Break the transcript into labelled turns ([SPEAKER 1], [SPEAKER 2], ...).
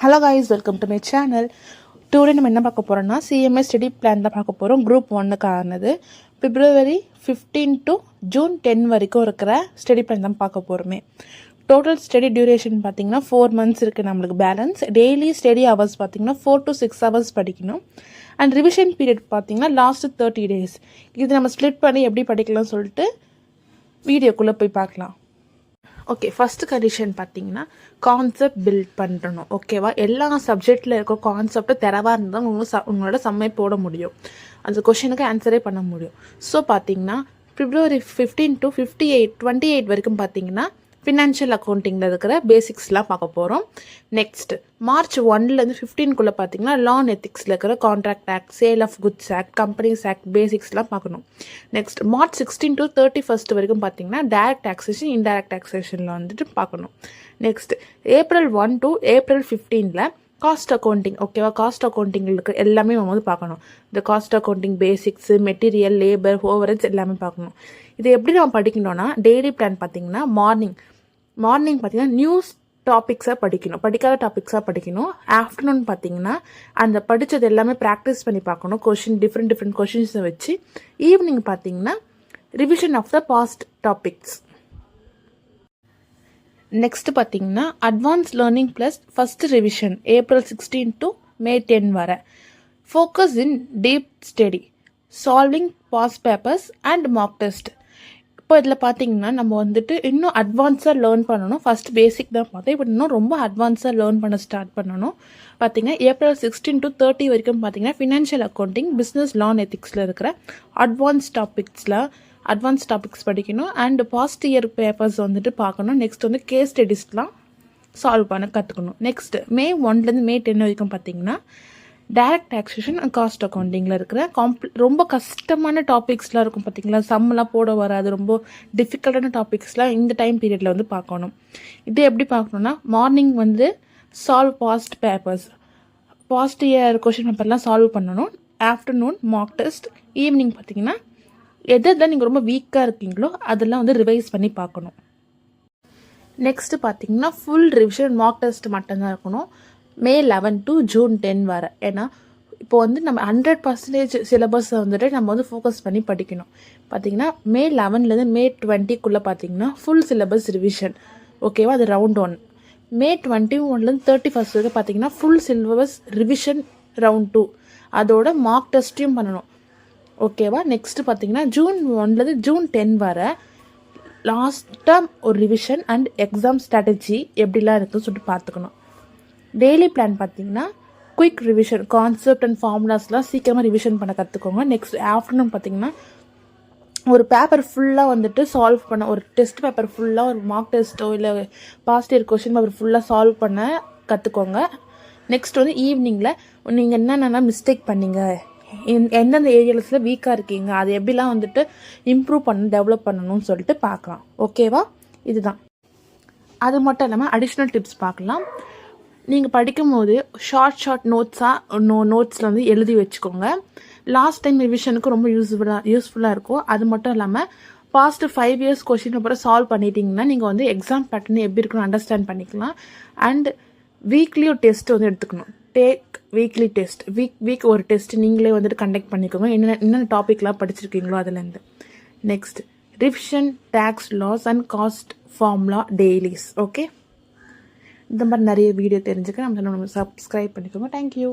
[SPEAKER 1] Hello guys, welcome to my channel. Today நம்ம என்ன பார்க்க போகிறோம்னா சிஎம்ஏ ஸ்டடி பிளான் தான் பார்க்க போகிறோம். குரூப் 1க்கானது February 15 to June 10 வரைக்கும் இருக்கிற ஸ்டடி பிளான் தான் பார்க்க போகிறோமே. டோட்டல் ஸ்டடி டியூரேஷன் பார்த்திங்கன்னா 4 months இருக்குது நம்மளுக்கு பேலன்ஸ். டெய்லி ஸ்டடி ஹவர்ஸ் பார்த்திங்கன்னா 4 to 6 hours படிக்கணும். அண்ட் ரிவிஷன் பீரியட் பார்த்திங்கன்னா லாஸ்ட்டு 30 days. இது நம்ம ஸ்ப்ளிட் பண்ணி எப்படி படிக்கலாம்னு சொல்லிட்டு வீடியோக்குள்ளே போய் பார்க்கலாம். ஓகே, ஃபஸ்ட்டு கண்டிஷன் பார்த்தீங்கன்னா கான்செப்ட் பில்ட் பண்ணுறணும். ஓகேவா, எல்லா சப்ஜெக்டில் இருக்க கான்செப்டை தெரவாக இருந்தால் உங்களோட சம்மை போட முடியும், அந்த கொஷனுக்கு ஆன்சரே பண்ண முடியும். ஸோ பார்த்தீங்கன்னா February 15 to 28 வரைக்கும் பார்த்தீங்கன்னா ஃபினான்ஷியல் அக்கௌண்டிங்கில் இருக்கிற பேசிக்ஸ்லாம் பார்க்க போகிறோம். நெக்ஸ்ட் March 1 to 15 பார்த்தீங்கன்னா லா அண்ட் எத்திக்ஸில் இருக்கிற contract act, sale of goods act, companies act பேசிக்ஸ்லாம் பார்க்கணும். நெக்ஸ்ட் March 16 to 31 வரைக்கும் பார்த்தீங்கன்னா டைரக்ட் டாக்ஸேஷன், இன்டைரக்ட் டாக்ஸேஷனில் வந்துட்டு பார்க்கணும். Next April 1 to April 15 cost accounting. ஓகேவா, காஸ்ட் அக்கௌண்டிங்கில் இருக்கிற எல்லாமே நம்ம வந்து பார்க்கணும். இந்த cost accounting basics, material, labour, overheads எல்லாமே பார்க்கணும். இது எப்படி நம்ம படிக்கணும்னா டெய்லி பிளான் பார்த்தீங்கன்னா மார்னிங் பார்த்தீங்கன்னா நியூஸ் டாபிக்ஸாக படிக்கணும், படிக்காத டாபிக்ஸாக படிக்கணும். ஆஃப்டர்நூன் பார்த்தீங்கன்னா அந்த படித்தது எல்லாமே ப்ராக்டிஸ் பண்ணி பார்க்கணும், டிஃப்ரெண்ட் கொஷின்ஸை வச்சு. ஈவினிங் பார்த்தீங்கன்னா revision of the past topics. Next பார்த்தீங்கன்னா advance learning plus first revision April 16 to May 10 வரை. Focus in deep study, solving past papers and mock test. இப்போ இதில் பார்த்தீங்கன்னா நம்ம வந்துட்டு இன்னும் அட்வான்ஸாக லேர்ன் பண்ணணும். ஃபஸ்ட் பேசிக் தான் பார்த்தோம், இப்போ இன்னும் ரொம்ப அட்வான்ஸாக லேர்ன் பண்ண ஸ்டார்ட் பண்ணணும். பார்த்தீங்கன்னா April 16 to 30 வரைக்கும் பார்த்தீங்கன்னா financial accounting, business, law and எத்திக்ஸில் இருக்கிற அட்வான்ஸ் டாபிக்ஸ் படிக்கணும். அண்ட் பாஸ்ட் இயர் பேப்பர்ஸ் வந்துட்டு பார்க்கணும். நெக்ஸ்ட் வந்து கேஸ் ஸ்டடிஸ்லாம் சால்வ் பண்ண கற்றுக்கணும். நெக்ஸ்ட் May 1 May 10 வரைக்கும் பார்த்தீங்கன்னா டைரக்ட் டாக்ஸேஷன் அண்ட் காஸ்ட் அக்கௌண்டிங்கில் இருக்கிற ரொம்ப கஷ்டமான டாபிக்ஸ்லாம் இருக்கும் பார்த்தீங்களா, சம்மெலாம் போட வராது, ரொம்ப டிஃபிகல்ட்டான டாபிக்ஸ்லாம் இந்த டைம் பீரியடில் வந்து பார்க்கணும். இது எப்படி பார்க்கணுன்னா மார்னிங் வந்து solve past papers, past year question பேப்பர்லாம் சால்வ் பண்ணணும். Afternoon mark test. ஈவினிங் பார்த்தீங்கன்னா எதெல்லாம் நீங்கள் ரொம்ப வீக்காக இருக்கீங்களோ அதெல்லாம் வந்து ரிவைஸ் பண்ணி பார்க்கணும். நெக்ஸ்ட்டு பார்த்தீங்கன்னா ஃபுல் ரிவிஷன் மார்க் டெஸ்ட் மட்டும்தான் இருக்கணும் May 11 to June 10 வரை. ஏன்னா இப்போ வந்து நம்ம 100% சிலபஸை வந்துட்டு நம்ம வந்து ஃபோக்கஸ் பண்ணி படிக்கணும். பார்த்தீங்கன்னா May 11 May 20 பார்த்தீங்கன்னா ஃபுல் சிலபஸ் ரிவிஷன். ஓகேவா, அது ரவுண்ட் 1. May 21 31 வரைக்கும் பார்த்தீங்கன்னா ஃபுல் சிலபஸ் ரிவிஷன் ரவுண்ட் 2, அதோட மார்க் டெஸ்ட்டையும் பண்ணணும். ஓகேவா. நெக்ஸ்ட்டு பார்த்தீங்கன்னா June 1 June 10 வரை லாஸ்ட்டாக ஒரு ரிவிஷன் அண்ட் எக்ஸாம் ஸ்ட்ராட்டஜி எப்படிலாம் இருக்குன்னு சொல்லிட்டு பார்த்துக்கணும். டெய்லி பிளான் பார்த்தீங்கன்னா குயிக் ரிவிஷன், கான்செப்ட் அண்ட் ஃபார்முலாஸ்லாம் சீக்கிரமாக ரிவிஷன் பண்ண கற்றுக்கோங்க. நெக்ஸ்ட் ஆஃப்டர்நூன் பார்த்தீங்கன்னா ஒரு பேப்பர் ஃபுல்லாக வந்துட்டு சால்வ் பண்ண, ஒரு டெஸ்ட் பேப்பர் ஃபுல்லாக, ஒரு மார்க் டெஸ்ட்டோ இல்லை பாஸ்ட் இயர் கொஷின் பேப்பர் ஃபுல்லாக சால்வ் பண்ண கற்றுக்கோங்க. நெக்ஸ்ட் வந்து ஈவினிங்கில் நீங்கள் என்னென்ன மிஸ்டேக் பண்ணீங்க, எந்தெந்த ஏரியாஸில் வீக்காக இருக்கீங்க, அது எப்படிலாம் வந்துட்டு இம்ப்ரூவ் டெவலப் பண்ணணும்னு சொல்லிட்டு பார்க்கலாம். ஓகேவா, இதுதான். அது மட்டும் இல்லாமல் அடிஷ்னல் டிப்ஸ் பார்க்கலாம். நீங்கள் படிக்கும்போது ஷார்ட் நோட்ஸில் வந்து எழுதி வச்சுக்கோங்க. லாஸ்ட் டைம் ரிவிஷனுக்கு ரொம்ப யூஸ்ஃபுல்லாக இருக்கும். அது மட்டும் இல்லாமல் பாஸ்ட் 5 years கொஷின் அப்புறம் சால்வ் பண்ணிட்டீங்கன்னா நீங்கள் வந்து எக்ஸாம் பேட்டர்ன் எப்படி இருக்குன்னு அண்டர்ஸ்டாண்ட் பண்ணிக்கலாம். அண்ட் வீக்லி ஒரு டெஸ்ட் வந்து எடுத்துக்கணும். வீக்லி டெஸ்ட், வீக் ஒரு டெஸ்ட் நீங்களே வந்துட்டு கண்டக்ட் பண்ணிக்கோங்க, என்னென்ன டாபிக்லாம் படிச்சிருக்கீங்களோ அதுலேருந்து. நெக்ஸ்ட் ரிவிஷன், டேக்ஸ், லாஸ் அண்ட் காஸ்ட் ஃபார்முலா டெய்லிஸ். ஓகே, இந்த மாதிரி நிறைய வீடியோ தெரிஞ்சுக்க நம்ம சப்ஸ்கிரைப் பண்ணிக்கோங்க. தேங்க்யூ.